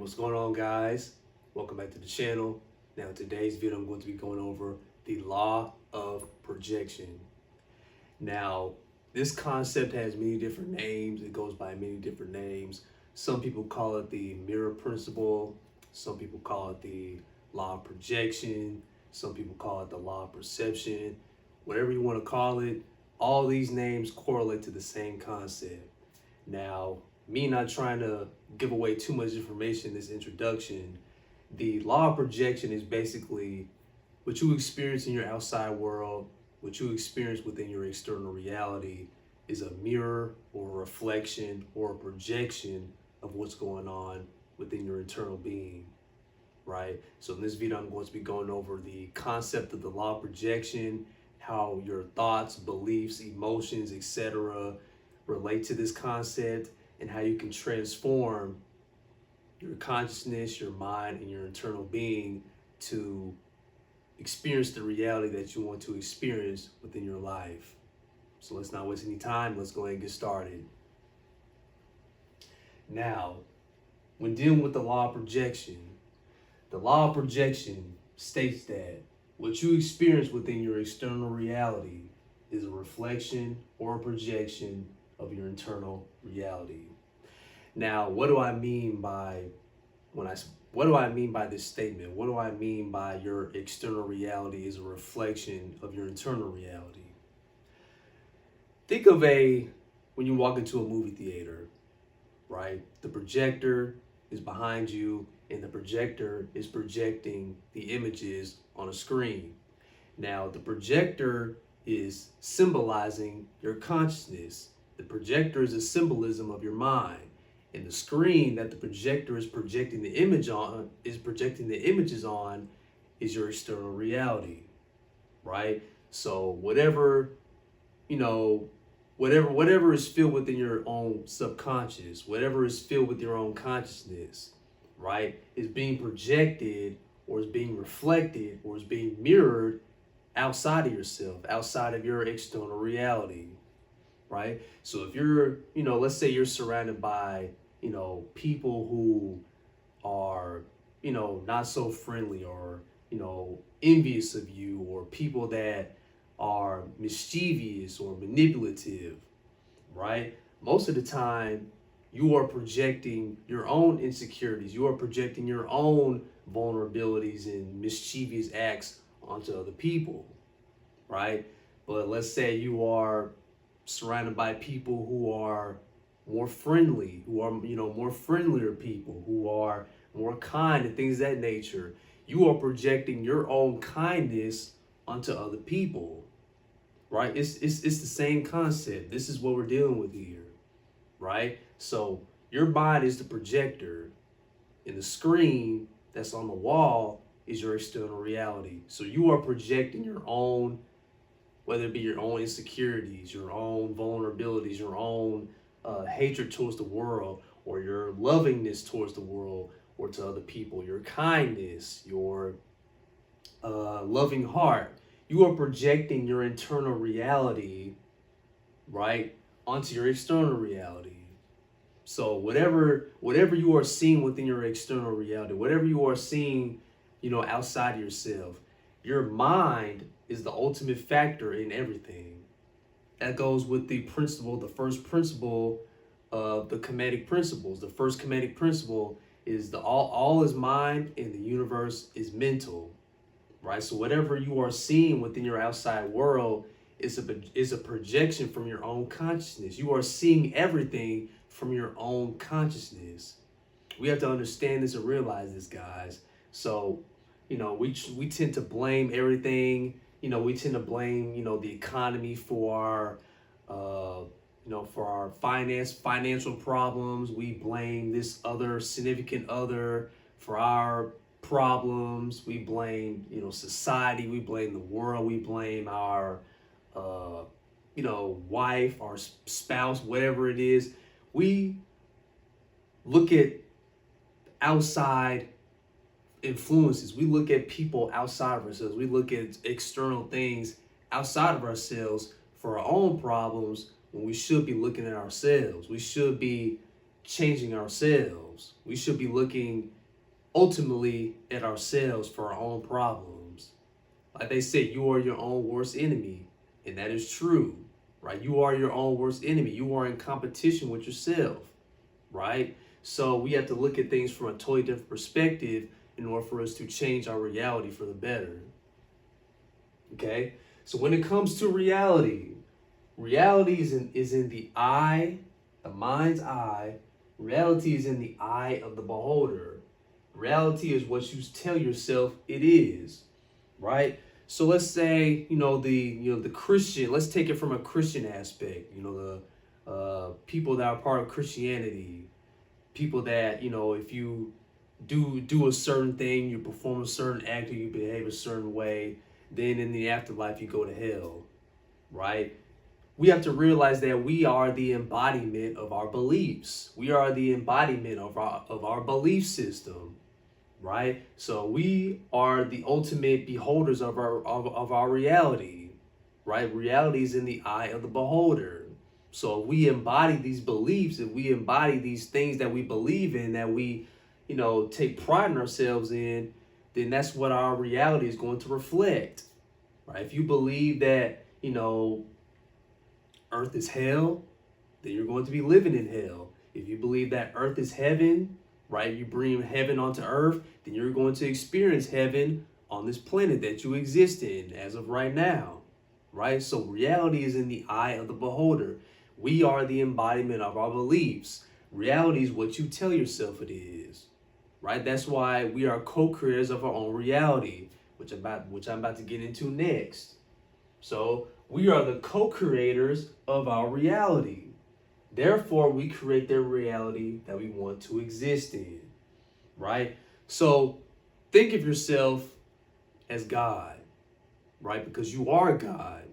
What's going on, guys? Welcome back to the channel. Now, in today's video, I'm going to be going over the law of projection. Now, this concept has many different names. It goes by many different names. Some people call it the mirror principle. Some people call it the law of projection. Some people call it the law of perception. Whatever you want to call it, all these names correlate to the same concept. Now, me not trying to give away too much information in this introduction, the law of projection is basically what you experience in your outside world, what you experience within your external reality is a mirror or a reflection or a projection of what's going on within your internal being, right? So in this video, I'm going to be going over the concept of the law of projection, how your thoughts, beliefs, emotions, etc. relate to this concept, and how you can transform your consciousness, your mind, and your internal being to experience the reality that you want to experience within your life. So let's not waste any time. Let's go ahead and get started. Now, when dealing with the law of projection, the law of projection states that what you experience within your external reality is a reflection or a projection of your internal reality. Now, what do I mean by this statement? What do I mean by your external reality is a reflection of your internal reality? Think of when you walk into a movie theater, right? The projector is behind you and the projector is projecting the images on a screen. Now, the projector is symbolizing your consciousness. The projector is a symbolism of your mind. And the screen that the projector is projecting the images on is your external reality, right? So whatever is filled within your own subconscious, whatever is filled with your own consciousness, right, is being projected or is being reflected or is being mirrored outside of yourself, outside of your external reality, right? So if you're, let's say you're surrounded by, people who are, not so friendly or, envious of you, or people that are mischievous or manipulative, right? Most of the time, you are projecting your own insecurities. You are projecting your own vulnerabilities and mischievous acts onto other people, right? But let's say you are surrounded by people who are more friendly, who are, more friendlier people, who are more kind and things of that nature. You are projecting your own kindness onto other people, right? It's the same concept. This is what we're dealing with here, right? So your mind is the projector, and the screen that's on the wall is your external reality. So you are projecting your own, whether it be your own insecurities, your own vulnerabilities, your own hatred towards the world, or your lovingness towards the world or to other people, your kindness, your loving heart. You are projecting your internal reality, right, onto your external reality. So whatever you are seeing within your external reality, whatever you are seeing, outside yourself, your mind is the ultimate factor in everything. That goes with the principle, the first principle of the Kemetic principles. The first Kemetic principle is the all is mind and the universe is mental, right? So whatever you are seeing within your outside world is a projection from your own consciousness. You are seeing everything from your own consciousness. We have to understand this and realize this, guys. So, we tend to blame everything. We tend to blame, the economy for our, for our financial problems. We blame this other significant other for our problems. We blame, society. We blame the world. We blame our, wife, our spouse, whatever it is. We look at outside influences. We look at people outside of ourselves. We look at external things outside of ourselves for our own problems when we should be looking at ourselves. We should be, changing ourselves. We should be looking ultimately at ourselves for our own problems. Like they say, you are your own worst enemy. And that is true, right? You are your own worst enemy. You are in competition with yourself, right? So we have to look at things from a totally different perspective in order for us to change our reality for the better. Okay? So when it comes to reality, reality is in the eye, the mind's eye. Reality is in the eye of the beholder. Reality is what you tell yourself it is, right? So let's say, the Christian, let's take it from a Christian aspect, the people that are part of Christianity, people that, if you do a certain thing, you perform a certain act, or you behave a certain way, then in the afterlife you go to hell, right? We have to realize that we are the embodiment of our beliefs. We are the embodiment of our belief system, right? So we are the ultimate beholders of our reality, right? Reality is in the eye of the beholder. So if we embody these beliefs, if we embody these things that we believe in, that we, take pride in ourselves in, then that's what our reality is going to reflect, right? If you believe that, earth is hell, then you're going to be living in hell. If you believe that earth is heaven, right, you bring heaven onto earth, then you're going to experience heaven on this planet that you exist in as of right now, right? So reality is in the eye of the beholder. We are the embodiment of our beliefs. Reality is what you tell yourself it is, right? That's why we are co-creators of our own reality, which I'm about to get into next. So we are the co-creators of our reality. Therefore, we create the reality that we want to exist in, right? So think of yourself as God, right? Because you are God.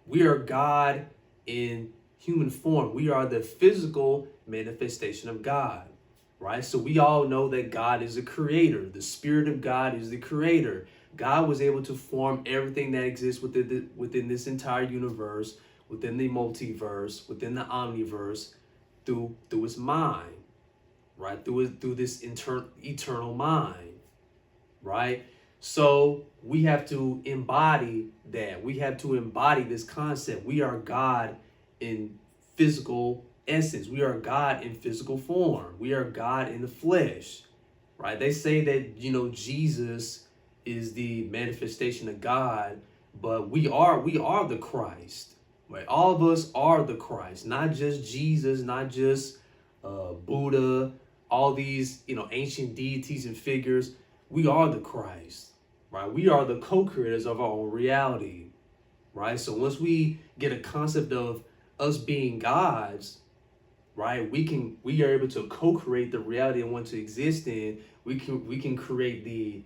We are God in human form. We are the physical manifestation of God, right? So we all know that God is a creator. The Spirit of God is the creator. God was able to form everything that exists within this entire universe, within the multiverse, within the omniverse, through his mind, right? Through this eternal mind, right? So we have to embody that. We have to embody this concept. We are God in physical essence. We are God in physical form. We are God in the flesh, right? They say that, Jesus is the manifestation of God, but we are the Christ, right? All of us are the Christ, not just Jesus, not just Buddha, all these, ancient deities and figures. We are the Christ, right? We are the co-creators of our own reality, right? So once we get a concept of us being gods, right, we are able to co-create the reality and want to exist in. We can create the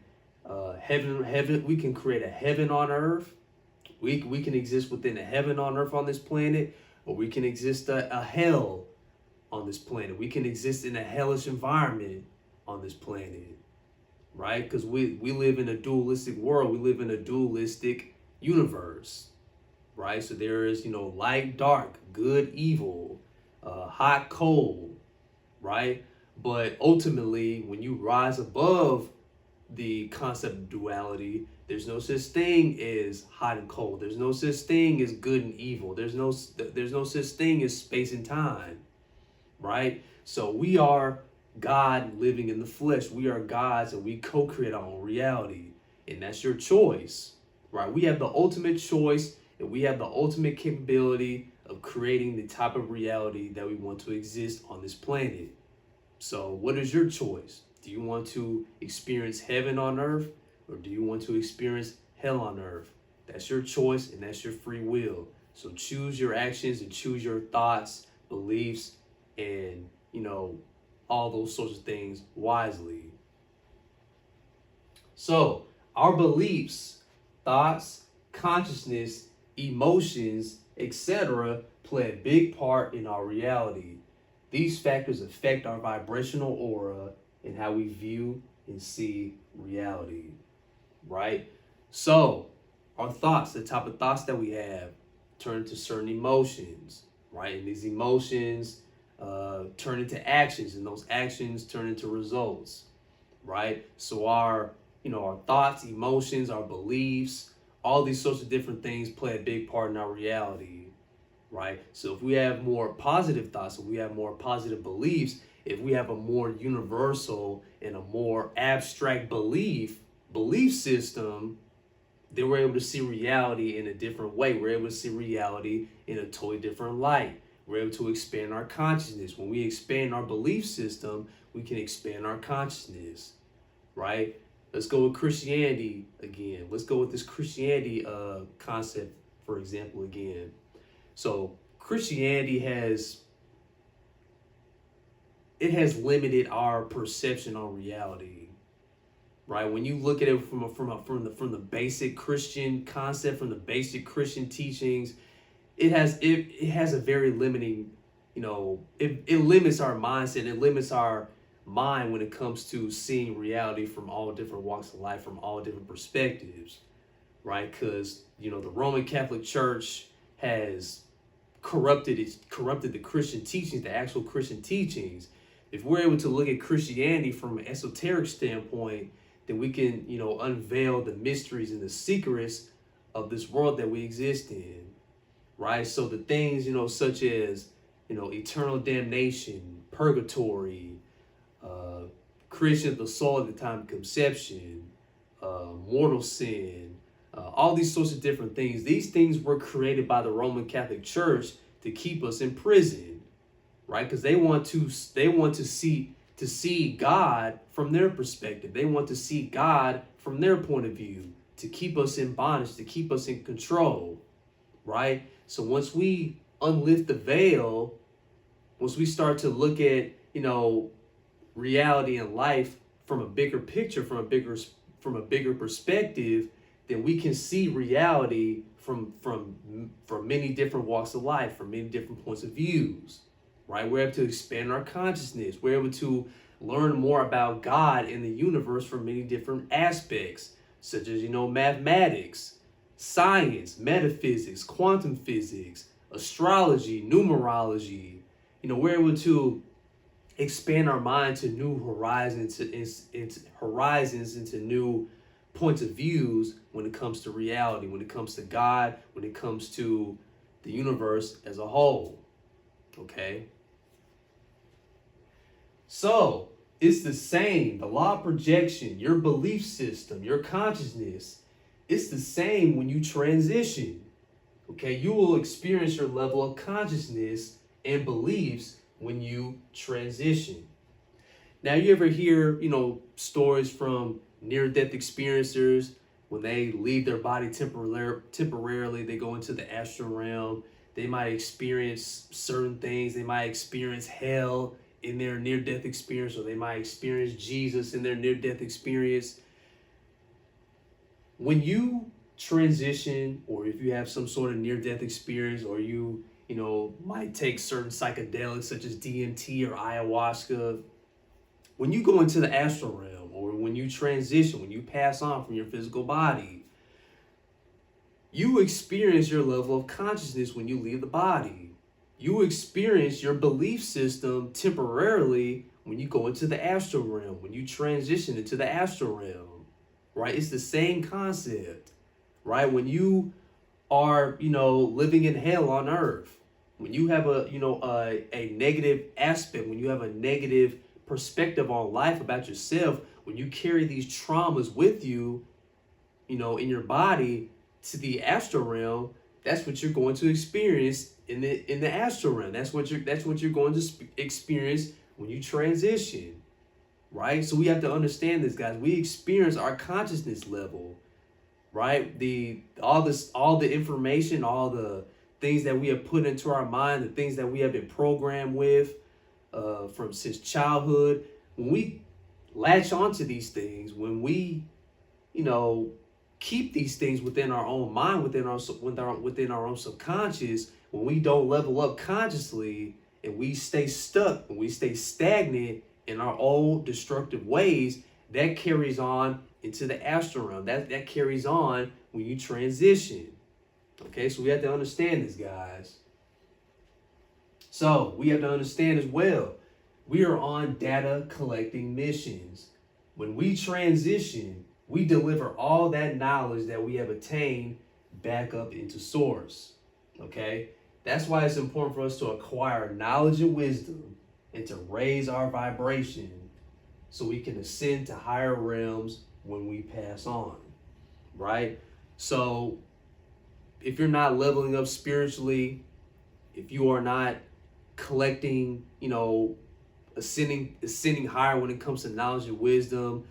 heaven. We can create a heaven on earth. We can exist within a heaven on earth on this planet, or we can exist a hell on this planet. We can exist in a hellish environment on this planet, right? Because we live in a dualistic world. We live in a dualistic universe, right? So there is, light, dark, good, evil, hot, cold, right? But ultimately, when you rise above the concept of duality, there's no such thing as hot and cold. There's no such thing as good and evil. There's no such thing as space and time, right? So we are God living in the flesh. We are gods, and we co-create our own reality, and that's your choice, right? We have the ultimate choice, and we have the ultimate capability of creating the type of reality that we want to exist on this planet. So what is your choice? Do you want to experience heaven on earth, or do you want to experience hell on earth? That's your choice, and that's your free will. So choose your actions and choose your thoughts, beliefs, and, all those sorts of things wisely. So our beliefs, thoughts, consciousness, emotions, etc. play a big part in our reality. These factors affect our vibrational aura and how we view and see reality, right? So our thoughts, the type of thoughts that we have, turn to certain emotions, right? And these emotions turn into actions, and those actions turn into results, right? So our, our thoughts, emotions, our beliefs, all these sorts of different things play a big part in our reality, right? So if we have more positive thoughts, if we have more positive beliefs, if we have a more universal and a more abstract belief system, then we're able to see reality in a different way. We're able to see reality in a totally different light. We're able to expand our consciousness. When we expand our belief system, we can expand our consciousness, right? Let's go with Christianity again. Let's go with this Christianity concept, for example, again. So Christianity has limited our perception on reality, right? When you look at it from the basic Christian concept, from the basic Christian teachings, it has a very limiting, it limits our mindset. It limits our mind when it comes to seeing reality from all different walks of life, from all different perspectives, right? Because the Roman Catholic Church has corrupted the Christian teachings, the actual Christian teachings. If we're able to look at Christianity from an esoteric standpoint, then we can, unveil the mysteries and the secrets of this world that we exist in, right? So the things, such as, eternal damnation, purgatory, creation of the soul at the time of conception, mortal sin, all these sorts of different things. These things were created by the Roman Catholic Church to keep us in prison, right? Because they want to see God from their perspective. They want to see God from their point of view, to keep us in bondage, to keep us in control, right? So once we unlift the veil, once we start to look at, reality and life from a bigger picture, from a bigger perspective, then we can see reality from many different walks of life, from many different points of views, right? We're able to expand our consciousness. We're able to learn more about God and the universe from many different aspects, such as, mathematics, science, metaphysics, quantum physics, astrology, numerology. We're able to expand our mind to new horizons, into new points of views when it comes to reality, when it comes to God, when it comes to the universe as a whole. Okay? So it's the same. The law of projection, your belief system, your consciousness, it's the same when you transition. Okay? You will experience your level of consciousness and beliefs when you transition. Now, you ever hear, stories from near-death experiencers when they leave their body temporarily, they go into the astral realm. They might experience certain things. They might experience hell in their near-death experience, or they might experience Jesus in their near-death experience. When you transition, or if you have some sort of near-death experience, or you might take certain psychedelics such as DMT or ayahuasca, when you go into the astral realm, or when you transition, when you pass on from your physical body, you experience your level of consciousness when you leave the body. You experience your belief system temporarily when you go into the astral realm, when you transition into the astral realm, right? It's the same concept, right? When you are, living in hell on earth, when you have a negative aspect, when you have a negative perspective on life about yourself, when you carry these traumas with you, in your body to the astral realm, that's what you're going to experience in the astral realm. That's what you're going to experience when you transition, right? So we have to understand this, guys. We experience our consciousness level, right? All the information, all the things that we have put into our mind, the things that we have been programmed with since childhood. When we latch onto these things, when we, keep these things within our own mind, within our own subconscious, when we don't level up consciously, and we stay stuck, when we stay stagnant in our old destructive ways, that carries on into the astral realm. That carries on when you transition. Okay, so we have to understand this, guys. So we have to understand as well, we are on data collecting missions. When we transition, we deliver all that knowledge that we have attained back up into source. Okay? That's why it's important for us to acquire knowledge and wisdom and to raise our vibration so we can ascend to higher realms when we pass on. Right? So if you're not leveling up spiritually, if you are not collecting, ascending higher when it comes to knowledge and wisdom,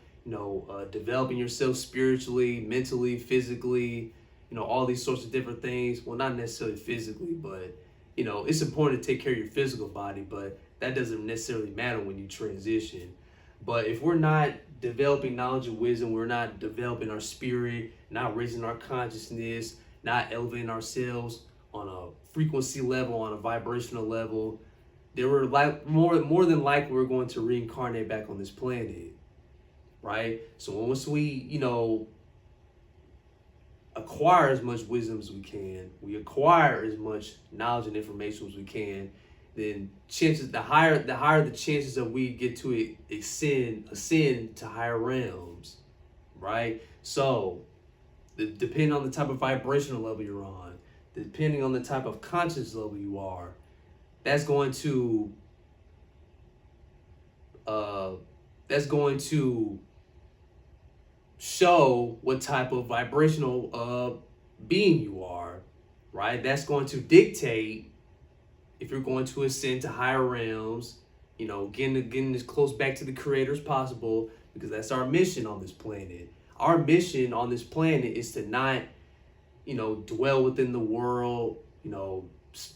developing yourself spiritually, mentally, physically, all these sorts of different things. Well, not necessarily physically, but it's important to take care of your physical body, but that doesn't necessarily matter when you transition. But if we're not developing knowledge and wisdom, we're not developing our spirit, not raising our consciousness, not elevating ourselves on a frequency level, on a vibrational level, then we're like more than likely we're going to reincarnate back on this planet, right? So once we, acquire as much wisdom as we can, we acquire as much knowledge and information as we can, then the higher the chances that we get to ascend to higher realms, right? So depending on the type of vibrational level you're on, depending on the type of conscious level you are, that's going to show what type of vibrational being you are, right? That's going to dictate if you're going to ascend to higher realms, getting as close back to the creator as possible, because that's our mission on this planet. Our mission on this planet is to not, dwell within the world,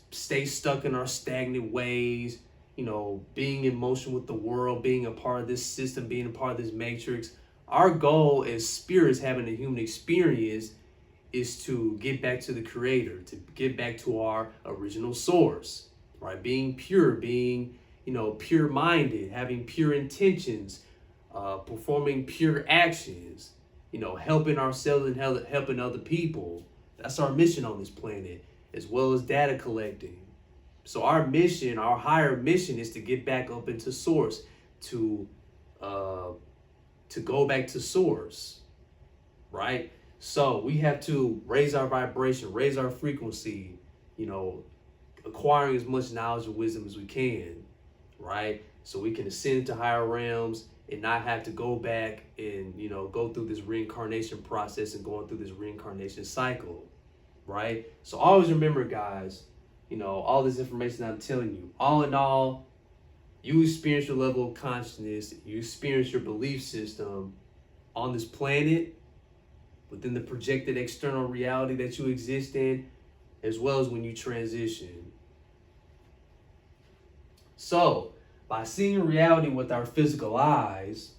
stay stuck in our stagnant ways, being in motion with the world, being a part of this system, being a part of this matrix. Our goal as spirits having a human experience is to get back to the creator, to get back to our original source, right? Being pure, being, pure-minded, having pure intentions, performing pure actions, helping ourselves and helping other people. That's our mission on this planet, as well as data collecting. So our mission, our higher mission, is to get back up into source, to go back to source, right? So we have to raise our vibration, raise our frequency, acquiring as much knowledge and wisdom as we can, right? So we can ascend to higher realms and not have to go back and, go through this reincarnation process and going through this reincarnation cycle, right? So always remember, guys, all this information I'm telling you, all in all, you experience your level of consciousness, you experience your belief system on this planet, within the projected external reality that you exist in, as well as when you transition. So, by seeing reality with our physical eyes,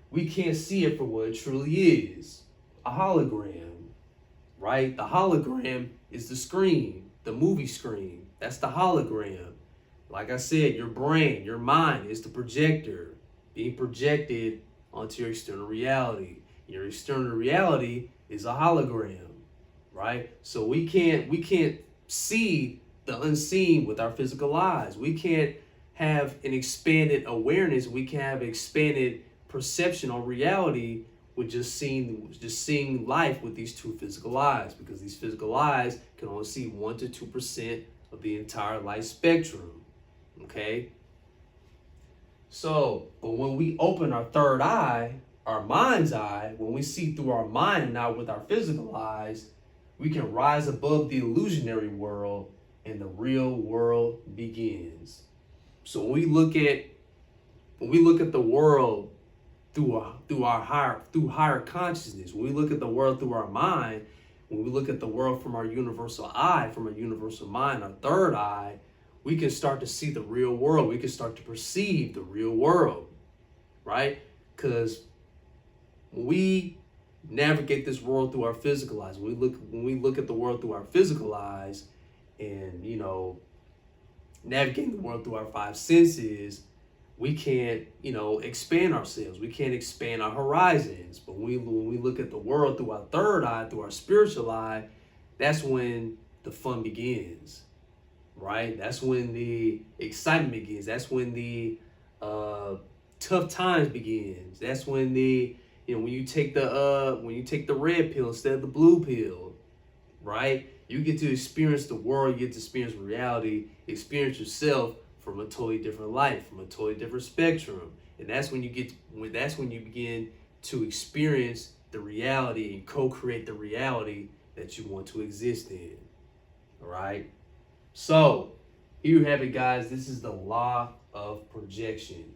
we can't see it for what it truly is, a hologram, right? The hologram is the screen, the movie screen. That's the hologram. Like I said, your brain, your mind is the projector being projected onto your external reality. Your external reality is a hologram, right? So we can't see the unseen with our physical eyes. We can't have an expanded awareness. We can have expanded perception on reality with just seeing life with these two physical eyes, because these physical eyes can only see 1 to 2% of the entire light spectrum. Okay? So, but when we open our third eye, our mind's eye, when we see through our mind and not with our physical eyes, we can rise above the illusionary world and the real world begins. So when we look at the world through higher consciousness, when we look at the world through our mind, when we look at the world from our universal eye, from our universal mind, our third eye, we can start to see the real world. We can start to perceive the real world, right? Because when we navigate this world through our physical eyes, when we look at the world through our physical eyes, and navigating the world through our five senses, we can't expand ourselves. We can't expand our horizons. But when we look at the world through our third eye, through our spiritual eye, that's when the fun begins. right? That's when the excitement begins. That's when the tough times begins. That's when the when you take the red pill instead of the blue pill, right? You get to experience the world, you get to experience reality, experience yourself from a totally different light, from a totally different spectrum. And that's when you begin to experience the reality and co-create the reality that you want to exist in. All right? So, here you have it, guys. This is the law of projection.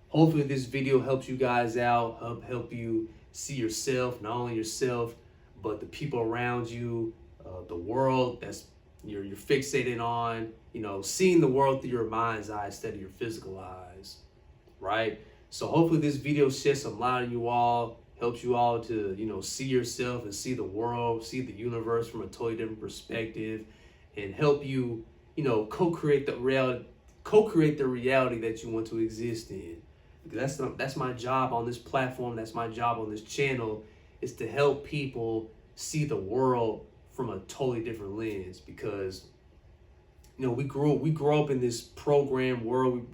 Hopefully this video helps you guys out, help you see yourself, not only yourself, but the people around you, the world that's you're fixated on, seeing the world through your mind's eye instead of your physical eyes, right? So hopefully this video sheds some light on you all, helps you all to, see yourself and see the world, see the universe from a totally different perspective, and help you, co-create the reality that you want to exist in. Because that's my job on this platform, that's my job on this channel, is to help people see the world from a totally different lens. Because we grow up in this program world,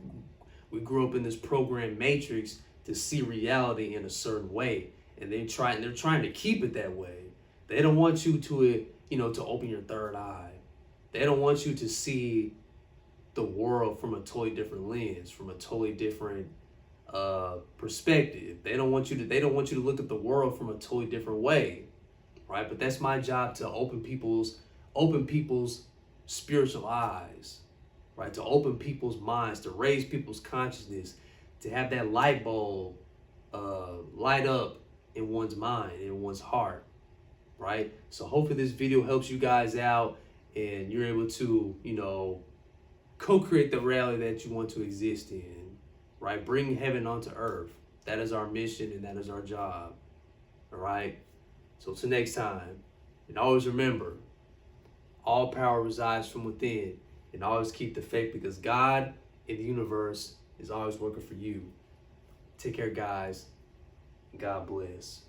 we grew up in this program matrix to see reality in a certain way, and they're trying to keep it that way. They don't want you to open your third eye. They don't want you to see the world from a totally different lens, from a totally different perspective. They don't want you to look at the world from a totally different way, right? But that's my job, to open people's spiritual eyes, right? To open people's minds, to raise people's consciousness, to have that light bulb light up in one's mind, in one's heart, right? So hopefully this video helps you guys out, and you're able to, co-create the reality that you want to exist in, right? Bring heaven onto earth. That is our mission, and that is our job, all right? So till next time, and always remember, all power resides from within, and always keep the faith, because God in the universe is always working for you. Take care, guys. God bless.